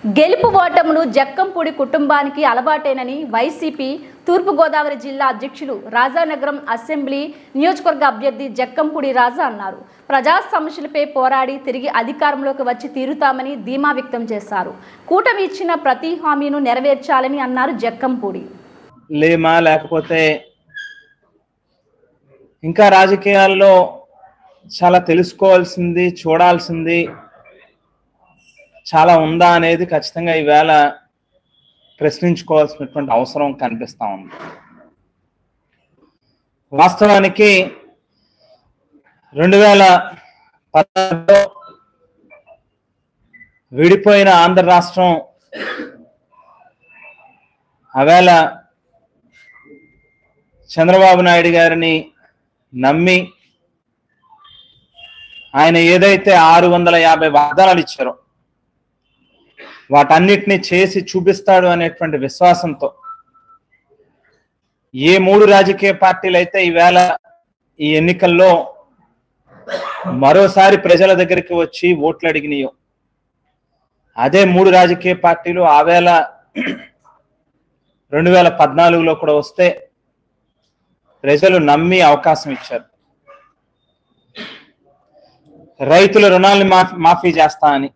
గెలుపు ఓటమును జక్కంపూడి కుటుంబానికి అలవాటేనని వైసీపీ తూర్పు గోదావరి జిల్లా అధ్యక్షులు రాజానగరం అసెంబ్లీ నియోజకవర్గ అభ్యర్థి జక్కంపూడి రాజా అన్నారు. ప్రజా సమస్యలపై పోరాడి తిరిగి అధికారంలోకి వచ్చి తీరుతామని ధీమా వ్యక్తం చేశారు. కూటమి ఇచ్చిన ప్రతి హామీను నెరవేర్చాలని అన్నారు జక్కంపూడి. లేకపోతే ఇంకా రాజకీయాల్లో చాలా తెలుసుకోవాల్సింది, చూడాల్సింది చాలా ఉందా అనేది ఖచ్చితంగా ఈవేళ ప్రశ్నించుకోవాల్సినటువంటి అవసరం కనిపిస్తా ఉంది. వాస్తవానికి 2016లో విడిపోయిన ఆంధ్ర రాష్ట్రం ఆవేళ చంద్రబాబు నాయుడు గారిని నమ్మి ఆయన ఏదైతే 650 వాగ్దానాలు ఇచ్చారో వాటన్నిటిని చేసి చూపిస్తాడు అనేటువంటి విశ్వాసంతో ఏ 3 రాజకీయ పార్టీలు అయితే ఈవేళ ఈ ఎన్నికల్లో మరోసారి ప్రజల దగ్గరికి వచ్చి ఓట్లు అడిగినాయో అదే 3 రాజకీయ పార్టీలు ఆవేళ 2014లో కూడా వస్తే ప్రజలు నమ్మి అవకాశం ఇచ్చారు. రైతుల రుణాలను మాఫీ చేస్తానని,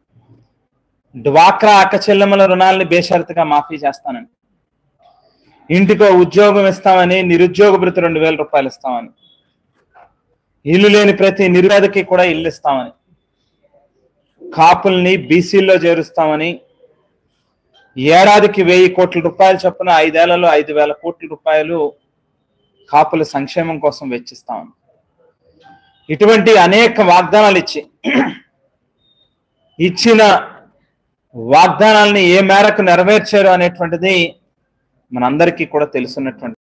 డ్వాక్రా అక్కచెల్లెమ్మల రుణాలని బేషరతుగా మాఫీ చేస్తానని, ఇంటికో ఉద్యోగం ఇస్తామని, నిరుద్యోగ భృతి 2000 రూపాయలు ఇస్తామని, ఇల్లు లేని ప్రతి నిరుపేదకి కూడా ఇల్లు ఇస్తామని, కాపుల్ని బీసీల్లో చేరుస్తామని, ఏడాదికి 1000 కోట్ల రూపాయలు చొప్పున 5 ఏళ్లలో 5000 కోట్ల రూపాయలు కాపుల సంక్షేమం కోసం వెచ్చిస్తామని, ఇటువంటి అనేక వాగ్దానాలు ఇచ్చిన వాగ్దానాలని ఏ మేరకు నెరవేర్చారు అనేటువంటిది మనందరికీ కూడా తెలుసున్నటువంటి